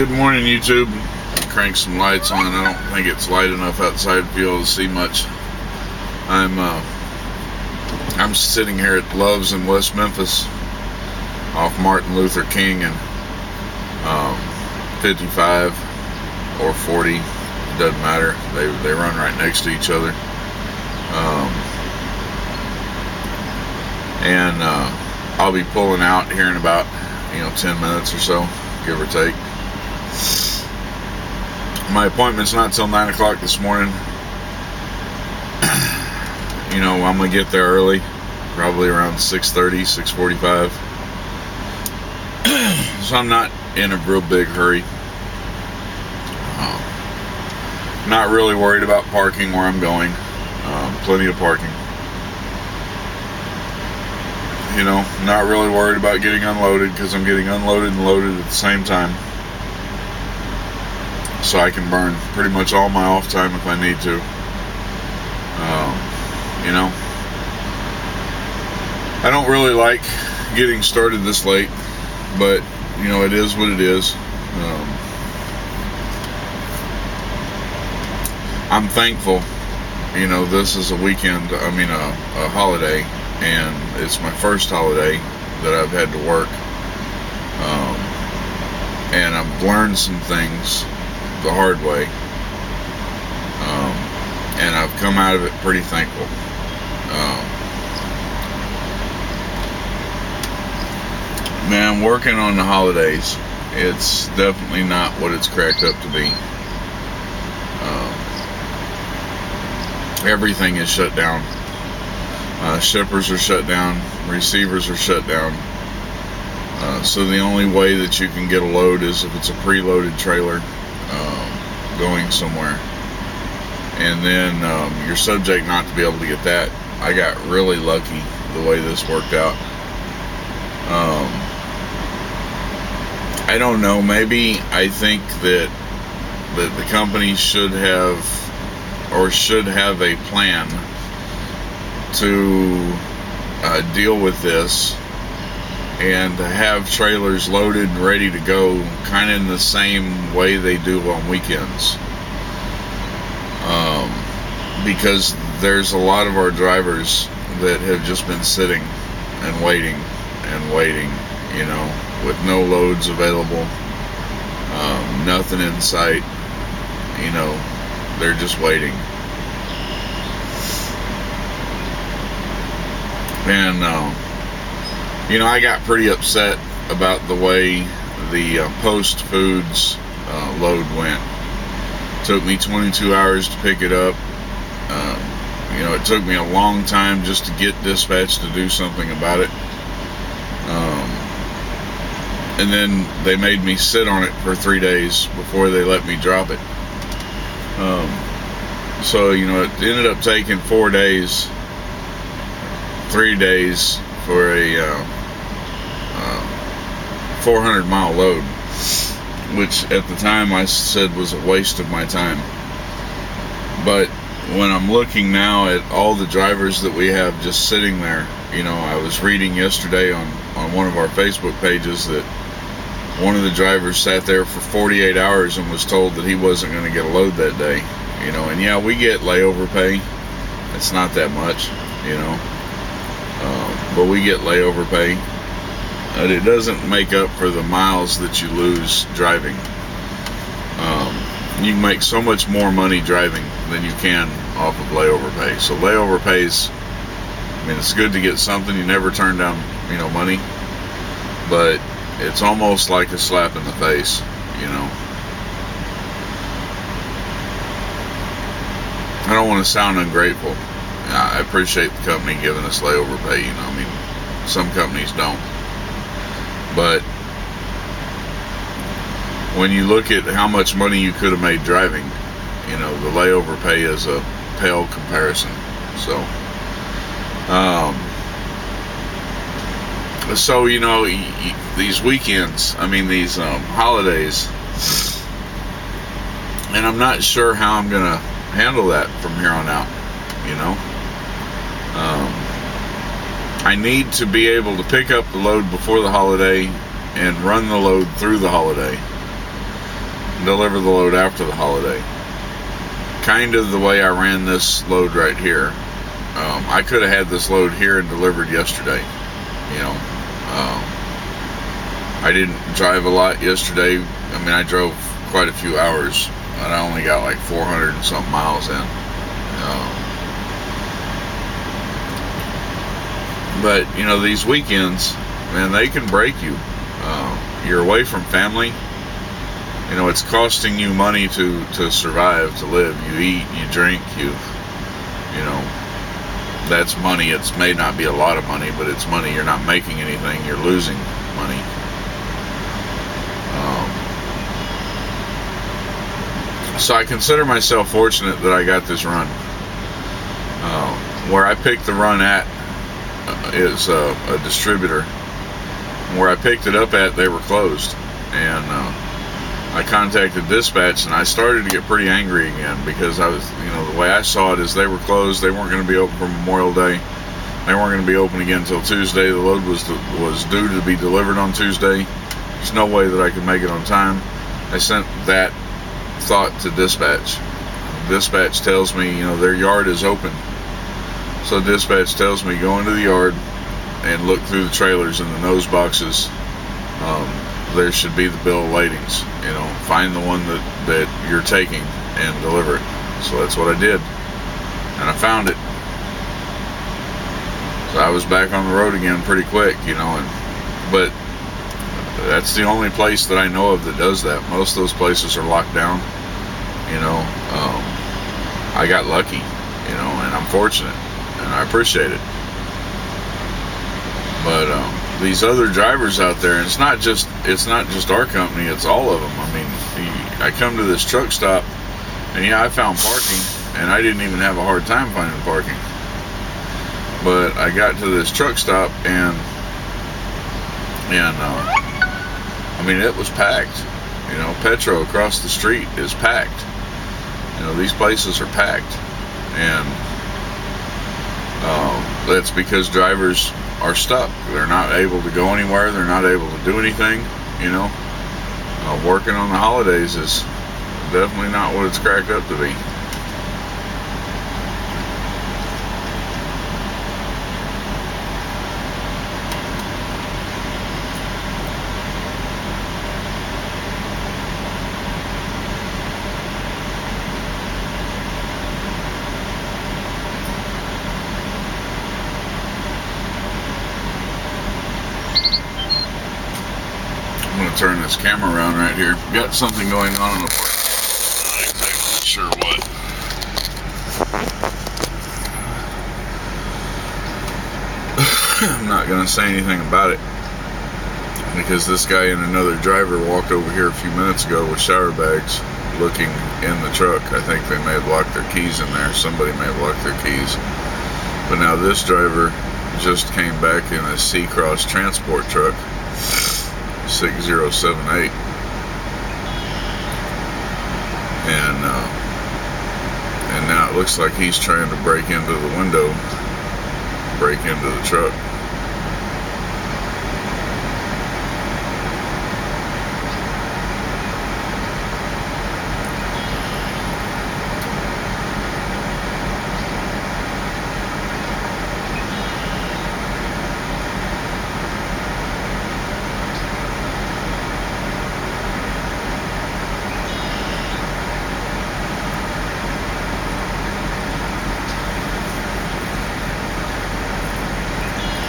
Good morning, YouTube. Crank some lights on. I don't think it's light enough outside to be able to see much. I'm sitting here at Love's in West Memphis, off Martin Luther King and 55 or 40. It doesn't matter. They run right next to each other. I'll be pulling out here in about 10 minutes or so, give or take. My appointment's not till 9 o'clock this morning. I'm gonna get there early, probably around 6:30, 6:45. So I'm not in a real big hurry. Not really worried about parking where I'm going. Plenty of parking. Not really worried about getting unloaded, because I'm getting unloaded and loaded at the same time. So I can burn pretty much all my off time if I need to. I don't really like getting started this late, but it is what it is. I'm thankful. This is a weekend. A holiday, and it's my first holiday that I've had to work. And I've learned some things the hard way, and I've come out of it pretty thankful. Man, working on the holidays, it's definitely not what it's cracked up to be. Everything is shut down. Shippers are shut down, receivers are shut down. So the only way that you can get a load is if it's a preloaded trailer going somewhere, and then you're subject not to be able to get that. I got really lucky the way this worked out. I don't know, maybe I think that the company should have a plan to deal with this, and to have trailers loaded and ready to go kind of in the same way they do on weekends. Because there's a lot of our drivers that have just been sitting and waiting, with no loads available, nothing in sight. They're just waiting. And I got pretty upset about the way the Post Foods load went. Took me 22 hours to pick it up. It took me a long time just to get dispatch to do something about it. And then they made me sit on it for 3 days before they let me drop it. So it ended up taking 4 days, 3 days for a 400-mile load, which at the time I said was a waste of my time. But when I'm looking now at all the drivers that we have just sitting there, I was reading yesterday on one of our Facebook pages that one of the drivers sat there for 48 hours and was told that he wasn't going to get a load that day. And yeah, we get layover pay. It's not that much, but we get layover pay. But it doesn't make up for the miles that you lose driving. You can make so much more money driving than you can off of layover pay. So layover pays, it's good to get something. You never turn down, money, but it's almost like a slap in the face, I don't want to sound ungrateful. I appreciate the company giving us layover pay, some companies don't. But when you look at how much money you could have made driving, the layover pay is a pale comparison. So, these weekends, these holidays, and I'm not sure how I'm going to handle that from here on out, I need to be able to pick up the load before the holiday and run the load through the holiday. deliver the load after the holiday. Kind of the way I ran this load right here. I could have had this load here and delivered yesterday. I didn't drive a lot yesterday. I mean, I drove quite a few hours, and I only got like 400 and something miles in. But these weekends, man, they can break you. You're away from family. It's costing you money to survive, to live. You eat, you drink, that's money. It may not be a lot of money, but it's money. You're not making anything. You're losing money. So I consider myself fortunate that I got this run. Where I picked the run at is a distributor. Where I picked it up at, they were closed. And I contacted dispatch, and I started to get pretty angry again, because I was, the way I saw it is they were closed. They weren't going to be open for Memorial Day. They weren't going to be open again until Tuesday. The load was due to be delivered on Tuesday. There's no way that I could make it on time. I sent that thought to dispatch. Dispatch tells me, their yard is open. So dispatch tells me, go into the yard and look through the trailers and the nose boxes. There should be the bill of ladings. Find the one that you're taking and deliver it. So that's what I did, and I found it. So I was back on the road again pretty quick, but that's the only place that I know of that does that. Most of those places are locked down. I got lucky, and I'm fortunate, and I appreciate it. But these other drivers out there, and it's not just our company, it's all of them. I mean, I come to this truck stop, and I found parking, and I didn't even have a hard time finding parking. But I got to this truck stop, and I mean, it was packed. Petro across the street is packed. These places are packed, and that's because drivers are stuck. They're not able to go anywhere. They're not able to do anything. Working on the holidays is definitely not what it's cracked up to be. I'm going to turn this camera around right here. Got something going on in the park. Not exactly sure what. I'm not going to say anything about it, because this guy and another driver walked over here a few minutes ago with shower bags looking in the truck. I think they may have locked their keys in there. Somebody may have locked their keys. But now this driver just came back in a C-Cross transport truck, 6078, and now it looks like he's trying to break into the window, break into the truck.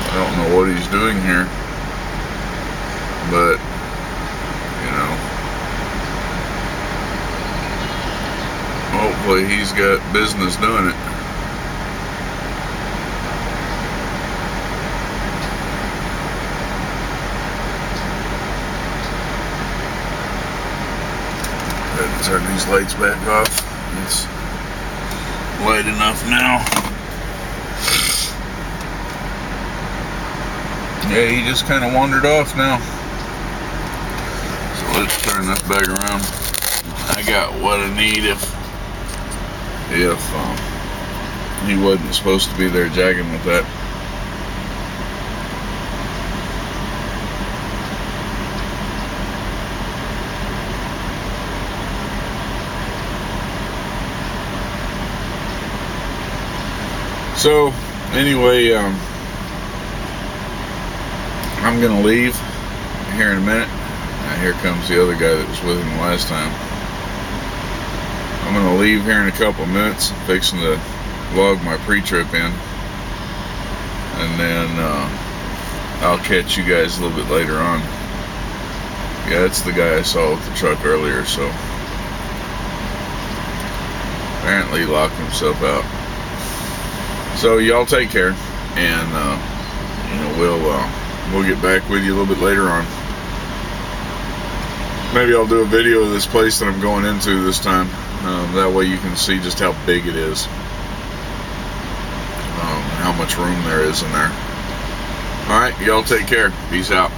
I don't know what he's doing here, but hopefully he's got business doing it. Had to turn these lights back off. It's light enough now. Yeah, he just kind of wandered off now. So let's turn this back around. I got what I need if he wasn't supposed to be there jagging with that. So anyway, I'm gonna leave here in a minute. Here comes the other guy that was with him last time. I'm gonna leave here in a couple of minutes. I'm fixing to log my pre-trip in, and then I'll catch you guys a little bit later on. Yeah, it's the guy I saw with the truck earlier. So apparently he locked himself out. So y'all take care, and we'll get back with you a little bit later on. Maybe I'll do a video of this place that I'm going into this time. That way you can see just how big it is, how much room there is in there. Alright, y'all take care. Peace out.